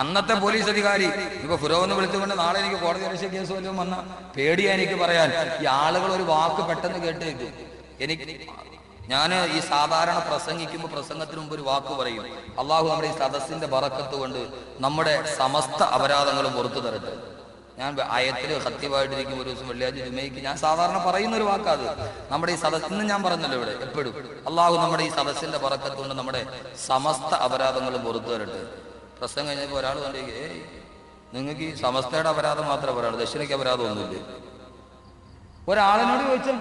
അന്നത്തെ പോലീസ് അധികാരി ഇപ്പൊ ഫിറോന്ന് വിളിച്ചുകൊണ്ട് നാളെ എനിക്ക് കോടതി അലക്ഷ്യ കേസ് വല്ലതും വന്ന പേടിയാ എനിക്ക് പറയാൻ. ഈ ആളുകൾ ഒരു വാക്ക് പെട്ടെന്ന് കേട്ടേക്കും. ഞാൻ ഈ സാധാരണ പ്രസംഗിക്കുമ്പോൾ പ്രസംഗത്തിന് മുമ്പ് ഒരു വാക്ക് പറയും, അള്ളാഹു നമ്മുടെ ഈ സദസ്സിന്റെ ബറക്കത്ത് കൊണ്ട് നമ്മുടെ സമസ്ത അപരാധങ്ങളും പുറത്തു തരട്ടെ. ഞാൻ ആയത്തിൽ ഹത്യമായിട്ടിരിക്കും ഒരു ദിവസം വെള്ളിയാഴ്ച ജുമയ്ക്ക് ഞാൻ സാധാരണ പറയുന്ന ഒരു വാക്കാത്. നമ്മുടെ ഈ സദസ്സിന് ഞാൻ പറഞ്ഞല്ലോ ഇവിടെ എപ്പോഴും, അള്ളാഹു നമ്മുടെ ഈ സദസ്സിന്റെ ബറക്കത്ത് കൊണ്ട് നമ്മുടെ സമസ്ത അപരാധങ്ങളും പുറത്തു തരട്ടെ. പ്രസംഗം കഴിഞ്ഞപ്പോൾ ഒരാൾ കണ്ടേക്ക്, നിങ്ങൾക്ക് ഈ സമസ്തയുടെ അപരാധം മാത്രമേ പറയാനുള്ളൂ, ദക്ഷിണയ്ക്ക് അപരാധം ഒന്നുമില്ലേ? ഒരാളിനോട് ചോദിച്ചു.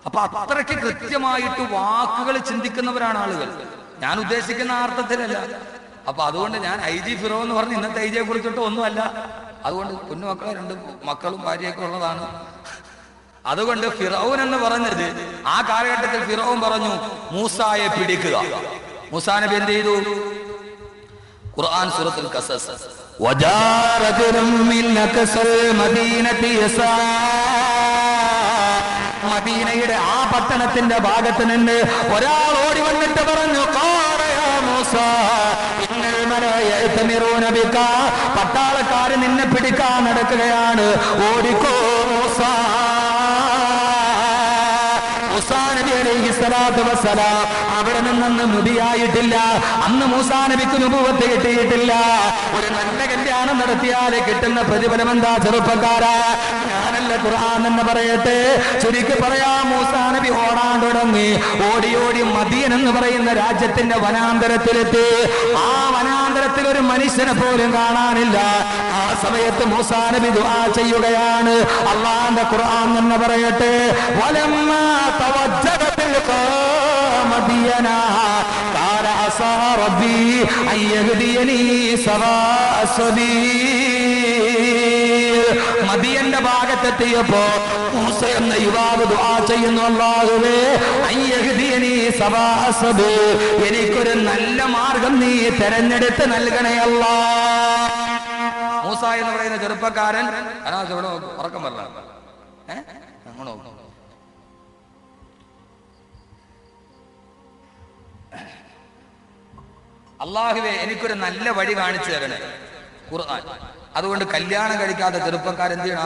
അപ്പൊ അത്രയ്ക്ക് കൃത്യമായിട്ട് വാക്കുകൾ ചിന്തിക്കുന്നവരാണ് ആളുകൾ. ഞാൻ ഉദ്ദേശിക്കുന്ന അർത്ഥത്തിലല്ല. അപ്പൊ അതുകൊണ്ട് ഞാൻ IG ഫിറോ എന്ന് പറഞ്ഞ് ഇന്നത്തെ IG കുറിച്ചിട്ട് ഒന്നുമല്ല. അതുകൊണ്ട് കുഞ്ഞുമക്കളെ 2 മക്കളും ഭാര്യയൊക്കെ ഉള്ളതാണ്. അതുകൊണ്ട് ഫിറൗൻ എന്ന് പറഞ്ഞത് ആ കാലഘട്ടത്തിൽ ഫിറൗൻ പറഞ്ഞു മൂസായെ പിടിക്കുക. മൂസാ നബി എന്ത് ചെയ്തു? ഖുർആൻ സൂറത്തുൽ ഖസസ്, മദീനയുടെ ആ പട്ടണത്തിന്റെ ഭാഗത്ത് നിന്ന് ഒരാൾ ഓടി വന്നിട്ട് പറഞ്ഞു, പട്ടാളക്കാര് നിന്നെ പിടിക്കാൻ നടക്കുകയാണ്, ഓടിക്കോ മൂസാ. മൂസാ നബി അലൈഹി സ്വലാത്തു വസ്സലാം അവിടെ നിന്നൊന്നും നബിയായിട്ടില്ല. അന്ന് മൂസാ നബിക്ക് നുബുവത്ത് കിട്ടിയിട്ടില്ല. ഒരു നല്ല കല്യാണം നടത്തിയാൽ കിട്ടുന്ന പ്രതിഫലം എന്താ ചെറുപ്പക്കാരാ? ഞാനല്ല ഖുർആൻ എന്ന് പറയട്ടെ. ചുരുക്കി പറയാം, മൂസാ നബി ഓടാൻ തുടങ്ങി. ഓടി ഓടി മദീന എന്ന് പറയുന്ന രാജ്യത്തിന്റെ വനാന്തരത്തിലെത്തി. ആ വനാന്തരത്തിൽ ഒരു മനുഷ്യനെ പോലും കാണാനില്ല. ആ സമയത്ത് മൂസാ നബി ദുആ ചെയ്യുകയാണ്. അല്ലാഹുവിന്റെ ഖുർആൻ എന്ന് പറയട്ടെ, വലമ്മാ തവജ്ജഹ ബിൽ മദിയന ഖാല അസാ റബ്ബി അയ്യഹ്ദിയനി സവാഅ സബീൽ. മദിയന്റെ ഭാഗത്തെത്തിയപ്പോ മൂസ എന്ന യുവാവ് ദുആ ചെയ്യുന്നു, അല്ലാഹുവേ അയ്യഹ്ദിയനി സവാഅ സബീൽ, എനിക്കൊരു നല്ല മാർഗം നീ തെരഞ്ഞെടുത്ത് നൽകണേ അല്ലാഹ്. മൂസ എന്ന് പറയുന്ന ചെറുപ്പക്കാരൻ ഉറക്കം പറഞ്ഞ അല്ലാഹുവേ എനിക്കൊരു നല്ല വഴി കാണിച്ചു തരണേ, ഖുർആൻ. അതുകൊണ്ട് കല്യാണം കഴിക്കാത്ത ചെറുപ്പക്കാരൻ എന്ത് ചെയ്യണം?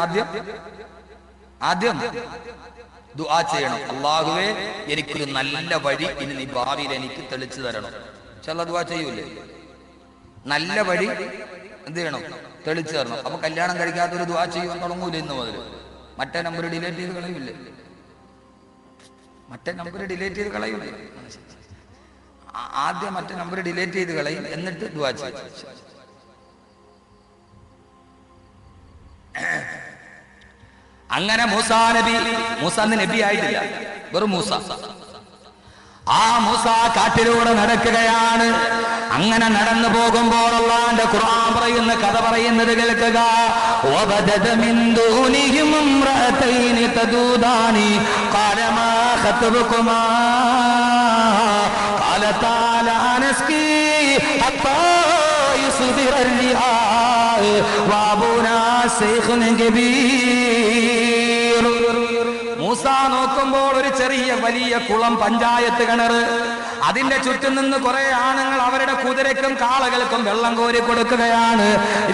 ആദ്യം ദുആ ചെയ്യണം, അല്ലാഹുവേ എനിക്കൊരു നല്ല വഴി ഇനി നീ ഭാവിയിൽ എനിക്ക് തെളിച്ചു തരണം. ചില ദുആ ചെയ്യൂലേ, നല്ല വഴി എന്ത് ചെയ്യണം? തെളിച്ചു തരണം. അപ്പൊ കല്യാണം കഴിക്കാത്തൊരു ദുആ ചെയ്യാൻ തുടങ്ങൂല ഇന്ന് മുതൽ. മറ്റേ നമ്പർ ഡിലീറ്റ് ചെയ്ത് കളയൂലേ? ആദ്യം മറ്റേ നമ്പർ ഡിലീറ്റ് ചെയ്ത് കളയും, എന്നിട്ട് ദുആ ചെയ്യും. അങ്ങനെ മൂസാ നബി ആയിട്ടില്ല, വെറും മൂസ. ആ മൂസ കാട്ടിലൂടെ നടക്കുകയാണ്. അങ്ങനെ നടന്നു പോകുമ്പോൾ അല്ലാഹുവിന്റെ ഖുർആൻ പറയുന്ന കഥ പറയുന്നത് കേൾക്കുക. വബദദ മിൻ ദൂനിഹിം ഇംറഅതൈനി തദൂദാനി ഖാല മാ ഖത്ബുകുമാ ഖാല തആല നസ്കി ഹത്താ യുസ്ദിറ الرعاء വഅബൂനാ ശൈഖുൻ കബീർ. മൂസ നോക്കുമ്പോൾ ഒരു ചെറിയ വലിയ കുളം, പഞ്ചായത്ത് കിണർ. അതിന്റെ ചുറ്റും നിന്ന് കുറെ ആണുങ്ങൾ അവരുടെ കുതിരക്കും കാളകൾക്കും വെള്ളം കോരി കൊടുക്കുകയാണ്.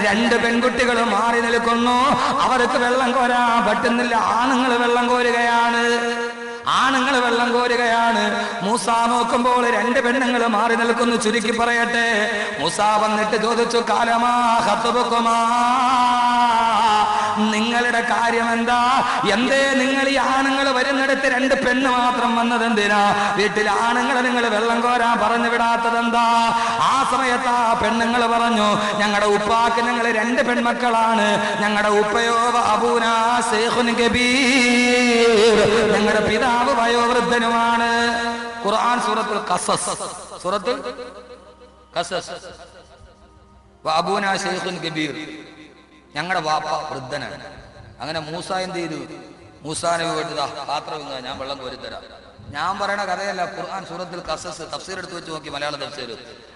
2 പെൺകുട്ടികൾ മാറി നിൽക്കുന്നു. അവർക്ക് വെള്ളം കോരാൻ പറ്റുന്നില്ല. ആണുങ്ങൾ വെള്ളം കോരുകയാണ്. മൂസ നോക്കുമ്പോൾ 2 പെണ്ണുങ്ങൾ മാറി നിൽക്കുന്നു. ചുരുക്കി പറയട്ടെ, മൂസ വന്നിട്ട് ചോദിച്ചു, കാലമാ ഖത്ബുകുമാ, നിങ്ങളുടെ കാര്യം എന്താ? എന്തേ നിങ്ങൾ ഈ ആണുങ്ങൾ വരുന്നിടത്ത് 2 പെണ്ണ് മാത്രം വന്നത് എന്തിനാ? വീട്ടിൽ ആണുങ്ങളെ നിങ്ങൾ വെള്ളം കോരാൻ പറഞ്ഞു വിടാത്തത് എന്താ? ആ സമയത്ത് ആ പെണ്ണുങ്ങൾ പറഞ്ഞു, ഞങ്ങളുടെ ഉപ്പാക്ക് ഞങ്ങൾ 2 പെൺമക്കളാണ്. ഞങ്ങളുടെ ഉപ്പയോ അബൂനാ ശൈഖുൻ കബീർ, ഞങ്ങളുടെ പിതാവ് വയോവൃദ്ധനുമാണ്. ഖുർആൻ സൂറത്തുൽ ഖസസ്, അബൂനാ ശൈഖുൻ കബീർ, ഞങ്ങളുടെ വാപ്പ വൃദ്ധനാണ്. അങ്ങനെ മൂസ എന്ത് ചെയ്തു? മൂസാ നബി പോയിട്ട് പാത്രം ഞാൻ വെള്ളം കോരിത്തരാം. ഞാൻ പറയണ കഥയല്ല, ഖുർആൻ സൂറത്തുൽ ഖസസ് തഫ്സീർ എടുത്ത് വെച്ച് നോക്കി, മലയാള തഫ്സീർ.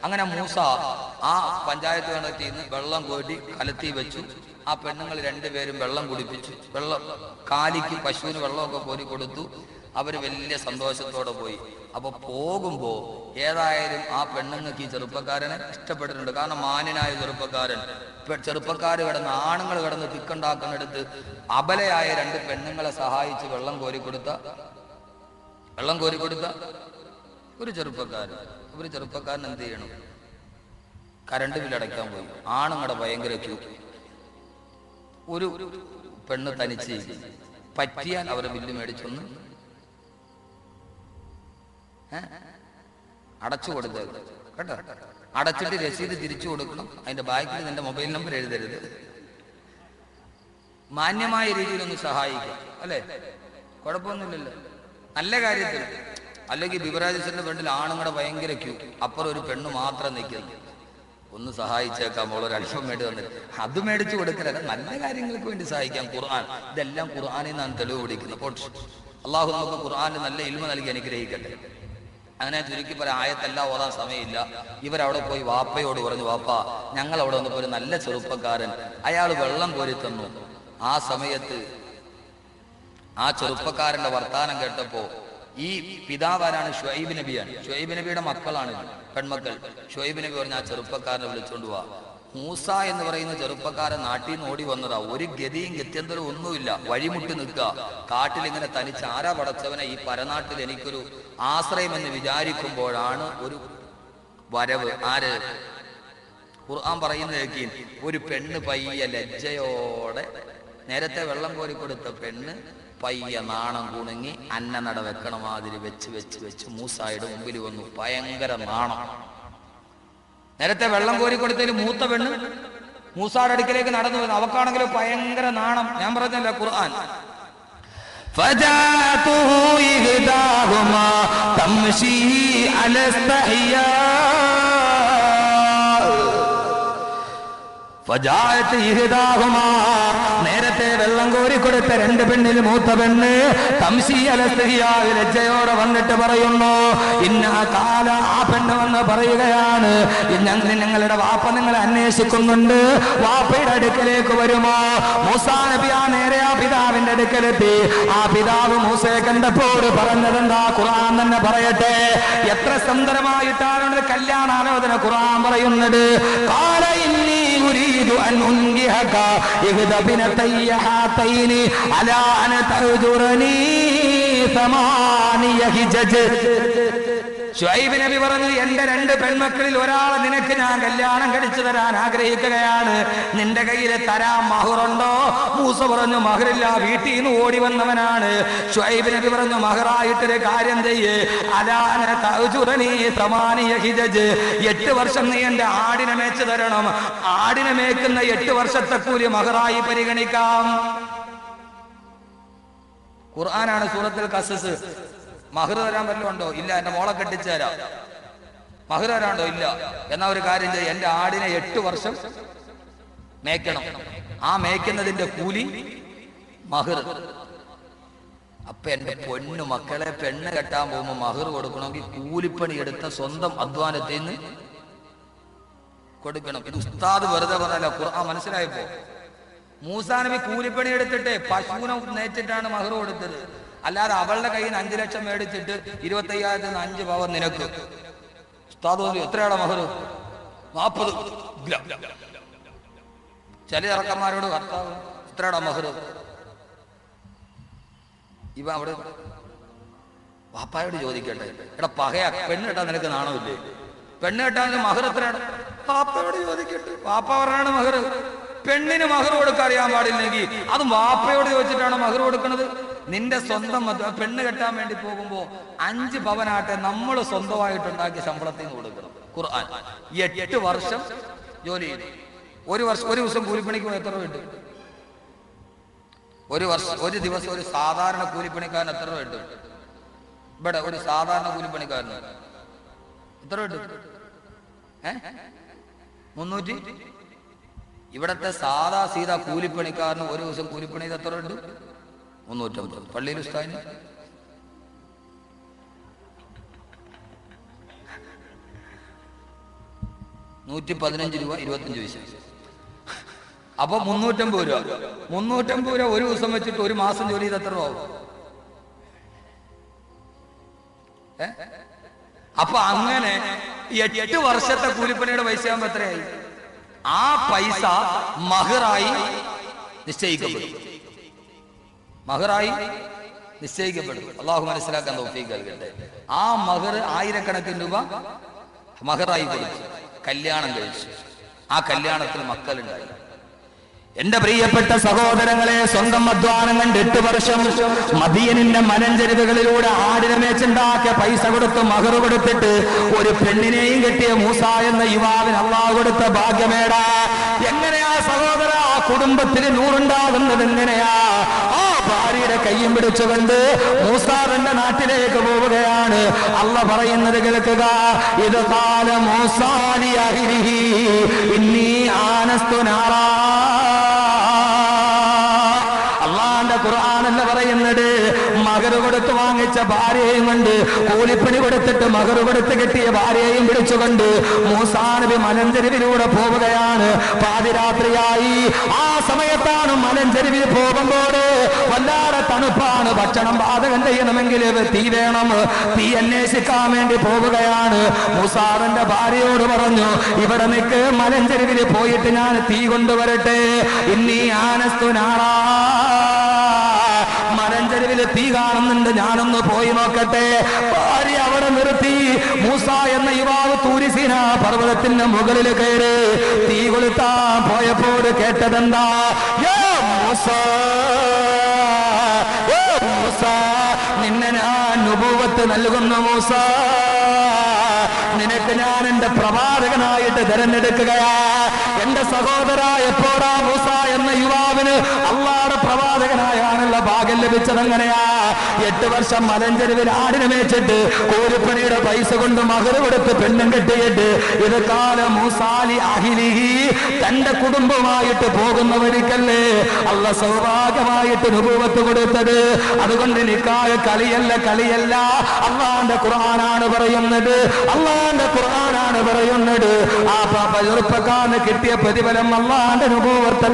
അങ്ങനെ മൂസ ആ പഞ്ചായത്ത് കിണറ്റിൽ നിന്ന് വെള്ളം കോരി കലത്തി വെച്ചു. ആ പെണ്ണുങ്ങൾ 2 പേരും വെള്ളം കുടിപ്പിച്ചു. വെള്ളം കാലിക്ക് പശുവിന് വെള്ളമൊക്കെ കോരി കൊടുത്തു. അവര് വലിയ സന്തോഷത്തോടെ പോയി. അപ്പൊ പോകുമ്പോ ഏതായാലും ആ പെണ്ണുങ്ങൾക്ക് ഈ ചെറുപ്പക്കാരനെ ഇഷ്ടപ്പെട്ടിട്ടുണ്ട്. കാരണം മാന്യനായ ചെറുപ്പക്കാർ കിടന്ന് ആണുങ്ങൾ കിടന്ന് തിക്കുണ്ടാക്കുന്നിടത്ത് അബലയായ രണ്ട് പെണ്ണുങ്ങളെ സഹായിച്ച് വെള്ളം കോരിക്കൊടുത്ത ഒരു ചെറുപ്പക്കാരൻ എന്ത് ചെയ്യണം? കരണ്ട് ബില്ലടയ്ക്കാൻ പോയി. ആണുങ്ങളുടെ ഭയങ്കര ക്യൂ. ഒരു പെണ്ണ് തനിച്ച് പറ്റിയാൽ അവരെ ബില്ല് മേടിച്ചൊന്ന് അടച്ചു കൊടുത്തത് കേട്ടോ. അടച്ചിട്ട് രസീത് തിരിച്ചു കൊടുക്കണം. അതിന്റെ ബാക്കിൽ നിന്റെ മൊബൈൽ നമ്പർ എഴുതരുത്. മാന്യമായ രീതിയിലൊന്ന് സഹായിക്കാം, അല്ലേ? കുഴപ്പമൊന്നുമില്ലല്ലോ, നല്ല കാര്യത്തിൽ. അല്ലെങ്കിൽ ബിവറേജസിന്റെ ഫ്രണ്ടിൽ ആണുങ്ങളുടെ ഭയങ്കര ക്യൂ, അപ്പുറം ഒരു പെണ്ണ് മാത്രം നിൽക്കുന്നു. ഒന്ന് സഹായിച്ചേക്കാം, മോളൊരൽപ്പം വേണ്ടി വന്നിട്ട് അത് മേടിച്ചു കൊടുക്കലല്ല, നല്ല കാര്യങ്ങൾക്ക് വേണ്ടി സഹായിക്കാം. ഖുർആൻ, ഇതെല്ലാം ഖുർആനിൽ നിന്നാണ് തെളിവ് പിടിക്കുന്നത്. അപ്പോൾ അള്ളാഹു നമുക്ക് ഖുർആനിൽ നല്ല ഇൽമ നൽകി അനുഗ്രഹിക്കട്ടെ. അങ്ങനെ ചുരുക്കി പറയാൻ ആയത്തെല്ലാം ഓതാൻ സമയമില്ല. ഇവരവിടെ പോയി വാപ്പയോട് പറഞ്ഞു, വാപ്പ ഞങ്ങൾ അവിടെ വന്നപ്പോൾ ഒരു നല്ല ചെറുപ്പക്കാരൻ, അയാൾ വെള്ളം കോരി തന്നു. ആ സമയത്ത് ആ ചെറുപ്പക്കാരന്റെ വർത്താനം കേട്ടപ്പോ ഈ പിതാവാരാണ്? ഷുഐബ് നബിയാണ്. ഷുഐബ് നബിയുടെ മക്കളാണ് പെൺമക്കൾ. ഷുഐബ് നബി പറഞ്ഞ ആ ചെറുപ്പക്കാരനെ വിളിച്ചോണ്ട് പോവാ. മൂസ എന്ന് പറയുന്ന ചെറുപ്പക്കാരൻ നാട്ടിൽ നിന്ന് ഓടി വന്നതാ. ഒരു ഗതിയും ഗത്യന്തരം ഒന്നുമില്ല, വഴിമുട്ടി നിൽക്കുക. കാട്ടിലിങ്ങനെ തനിച്ച് ആരാ പടച്ചവനെ, ഈ പരനാട്ടിൽ എനിക്കൊരു ആശ്രയമെന്ന് വിചാരിക്കുമ്പോഴാണ് ഒരു വരവ്. ആര്? ഖുർആൻ പറയുന്നത് കേൾക്കീൻ. ഒരു പെണ്ണ് പയ്യ ലജ്ജയോടെ, നേരത്തെ വെള്ളം കോരി കൊടുത്ത പെണ്ണ് പയ്യ നാണം കുണുങ്ങി അന്നനട വെക്കണ മാതിരി വെച്ച് മൂസായുടെ മുമ്പിൽ വന്നു. ഭയങ്കര നാണം. നേരത്തെ വെള്ളം കോരി കൊടുത്തതിൽ മൂത്ത പെണ്ണ് മൂസായുടെ അടുക്കലേക്ക് നടന്നു വരുന്നു. അവക്കാണെങ്കിലും ഭയങ്കര നാണം. ഞാൻ പറഞ്ഞല്ല ഖുർആൻ, നേരത്തെ വെള്ളം കോരി കൊടുത്ത രണ്ട് പെണ്ണിൽ മൂത്ത പെണ്ണ് ലജ്ജയോടെ വന്നിട്ട് പറയുന്നു, ഇന്ന കാല. ആ പെണ്ണ് വന്ന് പറയുകയാണ്, ഞങ്ങളുടെ വാപ്പ നിങ്ങളെ അന്വേഷിക്കുന്നുണ്ട്, വാപ്പയുടെ അടുക്കലേക്ക് വരുമോ? മൂസാ നബി നേരെ ആ പിതാവിന്റെ അടുക്കലെത്തി. ആ പിതാവ് മൂസയെ കണ്ടപ്പോൾ പറഞ്ഞതെന്താ? ഖുർആൻ തന്നെ പറയട്ടെ. എത്ര സുന്ദരമായിട്ടാണ് കല്യാണാലോചന ഖുർആൻ പറയുന്നത്. കാല ഇന്നി ഉരീദു അൻ ഉൻകിഹക ഇഹ്ദ ബിനതയ്യ ഹാതൈനി അലാ അൻ തഅജുറനി സമാനിയ ഹിജജ്. ശുഐബ് നബി പറഞ്ഞു, എന്റെ രണ്ട് പെൺമക്കളിൽ ഒരാളെ നിനക്ക് ഞാൻ കല്യാണം കഴിച്ചു തരാൻ ആഗ്രഹിക്കുകയാണ്. നിന്റെ കയ്യിൽ തരാൻ മഹറുണ്ടോ? മൂസ പറഞ്ഞു, മഹറില്ല, വീട്ടിൽ നിന്ന് ഓടി വന്നവനാണ്. ശുഐബ് നബി പറഞ്ഞു, മഹറായിട്ടൊരു കാര്യം ചെയ്യേ, അലാന തഅജുറനി സമാനിയ ഹിജജ്. 8 വർഷം നീ എന്റെ ആടിനെ മേച്ചു തരണം. ആടിനെ മേക്കുന്ന 8 വർഷത്തെ കൂലി മഹറായി പരിഗണിക്കാം. ഖുർആനാണ്, സൂറത്തുൽ ഖസസ്. മഹർ തരാൻ വല്ലതും ഉണ്ടോ? ഇല്ല. എന്റെ മോളെ കെട്ടിച്ചു തരാം. മഹർ തരാണ്ടോ? ഇല്ല. എന്നാ ഒരു കാര്യം ചെയ്യും, എന്റെ ആടിനെ 8 വർഷം മേയ്ക്കണം. ആ മേയ്ക്കുന്നതിന്റെ കൂലി മഹർ. അപ്പൊ എന്റെ പൊന്നു മക്കളെ, പെണ്ണ് കെട്ടാൻ പോകുമ്പോ മഹർ കൊടുക്കണമെങ്കിൽ കൂലിപ്പണി എടുത്ത സ്വന്തം അധ്വാനത്തിൽ നിന്ന് കൊടുക്കണം. ഇത് ഉസ്താദ് വെറുതെ പറഞ്ഞല്ല, ഖുർആൻ മനസ്സിലായപ്പോ. മൂസാ നബി കൂലിപ്പണി എടുത്തിട്ട് പശുവിനെ നേറ്റിട്ടാണ് മഹർ കൊടുത്തത്. അല്ലാതെ അവളുടെ കയ്യിൽ നിന്ന് 5 ലക്ഷം മേടിച്ചിട്ട് 25,000 5 പവൻ നിനക്ക്. ഉസ്താദ് എത്രയാടാ മഹർ? 40 ഗ്രാം. ചില ഇറക്കന്മാരോട്, ഭർത്താവ് എത്രയാടാ മഹർ? ഇവ അവിടെ വാപ്പായോട് ചോദിക്കട്ടെ, എടാ പകയാ, പെണ്ണ് കെട്ടാൻ നിനക്ക് നാണമില്ലേ? പെണ്ണ് കെട്ടാൻ മഹർ എത്രയാണ്? വാപ്പയോട് ചോദിക്കട്ടെ. വാപ്പ പറഞ്ഞാണ് മഹർ. പെണ്ണിന് മഹർ കൊടുക്കാൻ അറിയാൻ പാടില്ലെങ്കിൽ അതും വാപ്പയോട് ചോദിച്ചിട്ടാണ് മഹർ കൊടുക്കുന്നത്. നിന്റെ സ്വന്തം പെണ്ണ് കെട്ടാൻ വേണ്ടി പോകുമ്പോ 5 പവനാട്ടെ നമ്മൾ സ്വന്തമായിട്ടുണ്ടാക്കിയ ശമ്പളത്തിൽ നിന്ന് കൊടുക്കണം. ഖുർആൻ 8 വർഷം ജോലി ചെയ്തു. ഒരു ദിവസം കൂലിപ്പണിക്ക് എത്ര രൂപ കിട്ടും? ഒരു ദിവസം ഒരു സാധാരണ കൂലിപ്പണിക്കാരൻ എത്ര രൂപ കിട്ടും? ഇവിടെ ഒരു സാധാരണ കൂലിപ്പണിക്കാരന് എത്ര രൂപ കിട്ടും? 300. ഇവിടത്തെ സാധാ സീതാ കൂലിപ്പണിക്കാരന് ഒരു ദിവസം കൂലിപ്പണി എത്ര രൂപ കിട്ടും? 350. പള്ളിയിൽ ഉസ്താദിന് 115 രൂപ 25 പൈസ. അപ്പൊ 350 രൂപ. 350 രൂപ ഒരു ദിവസം വെച്ചിട്ട് ഒരു മാസം ജോലി ചെയ്ത് എത്ര രൂപ ആവും? അപ്പൊ അങ്ങനെ 8 വർഷത്തെ കൂലിപ്പണിയുടെ പൈസ ആകുമ്പോ എത്രയായി? ആ പൈസ മഹറായി നിശ്ചയിക്കപ്പെടും. മഹറായി നിശ്ചയിക്കപ്പെടും. അള്ളാഹു മനസ്സിലാക്കാൻ തൗഫീഖ് നൽകട്ടെ. ആ മഹർ 1000-കണക്കിന് രൂപ മഹറായി കൊടുത്തു, കല്യാണം കഴിച്ചു. ആ കല്യാണത്തിൽ മക്കളുണ്ടായി. എന്റെ പ്രിയപ്പെട്ട സഹോദരങ്ങളെ, സ്വന്തം അധ്വാനം കണ്ട് 8 വർഷം മദീനയുടെ മലഞ്ചെരുവുകളിലൂടെ ആടിനെ മേച്ചുണ്ടാക്കിയ പൈസ കൊടുത്ത് മഹർ കൊടുത്തിട്ട് ഒരു പെണ്ണിനെയും കെട്ടിയ മൂസ എന്ന യുവാവിന് അള്ളാഹു കൊടുത്ത ഭാഗ്യമേടാ. എങ്ങനെയാ സഹോദര ആ കുടുംബത്തിന് നൂറുണ്ടാകുന്നത്? എങ്ങനെയാ? ആ ഭാര്യയുടെ കയ്യും പിടിച്ചുകൊണ്ട് മൂസ തന്റെ നാട്ടിലേക്ക് പോവുകയാണ്. അള്ളാഹ് പറയുന്നത് കേൾക്കുക, ഇത് കാല മൂസാലി അഹ്ലിഹി ഇന്നി ആനസ്തു നാറാ. അള്ളാന്റെ ഖുർആനല്ല പറയുന്നത്, മഹർ കൊടുത്ത് വാങ്ങിച്ച ഭാര്യയെയും കൊണ്ട്, കൂലിപ്പണി കൊടുത്തിട്ട് മഹർ കൊടുത്ത് കിട്ടിയ ഭാര്യയെയും പിടിച്ചുകൊണ്ട് മൂസാ നബി മലഞ്ചെരുവിലൂടെ പോവുകയാണ്. പാതിരാത്രിയായി. ആ സമയത്താണ് മലഞ്ചെരുവിൽ പോകുമ്പോൾ വല്ലാതെ തണുപ്പാണ്. ഭക്ഷണം പാചകം ചെയ്യണമെങ്കിൽ തീ വേണം. തീ അന്വേഷിക്കാൻ വേണ്ടി പോവുകയാണ്. മൂസാറിന്റെ ഭാര്യയോട് പറഞ്ഞു, ഇവിടെ നിൽക്ക്, മലഞ്ചെരുവിൽ പോയിട്ട് ഞാൻ തീ കൊണ്ടുവരട്ടെ. ഇന്നീ ആനസ്തു നാറാ, മലഞ്ചെരുവിൽ തീ കാണുന്നുണ്ട്, ഞാനൊന്ന് പോയി നോക്കട്ടെ. ഭാര്യ അവിടെ നിർത്തി. മൂസ എന്ന യുവാവ് തൂരിസീന പർവ്വതത്തിന്റെ മുകളിൽ കയറി തീ കൊളുത്താൻ പോയപ്പോൾ കേട്ടതെന്താ? മൂസ, നിന്നെ ഞാൻ നുബുവത്ത് നൽകുന്നു മൂസ, നിനക്ക് ഞാൻ എന്റെ പ്രവാചകനായിട്ട് തിരഞ്ഞെടുക്കുകയാ. എന്റെ സഹോദര, എപ്പോഴാ മൂസ എന്ന യുവാവിന് അള്ളാഹുവിന്റെ പ്രവാചകനായാണുള്ള ഭാഗ്യം ലഭിച്ചത്? എങ്ങനെയാ? 8 വർഷം മലഞ്ചെരുവിൽ ആടിനെ മേച്ചിട്ട് കൂലിപ്പണിയുടെ പൈസ കൊണ്ട് മഹർ കൊടുത്ത് പെണ്ണും കെട്ടിയിട്ട് ഇത് കാല മൂസാലി അഹ്ലിഹി, തന്റെ കുടുംബമായിട്ട് പോകുന്നവർക്കല്ലേ അള്ളാഹ് സൗഭാഗ്യമായിട്ട് നുബുവത്ത് കൊടുത്തത്. അതുകൊണ്ട് നിക്കാഹ് കളിയല്ല, കളിയല്ല. അള്ളാന്റെ ഖുർആനാണ് പറയുന്നത്, അള്ളാന്റെ ഖുർആനാണ് പറയുന്നത്. ആ ചെറുപ്പക്കാരന് കിട്ടിയ പ്രതിഫലം അള്ളാന്റെ നുബുവത്തല്ല.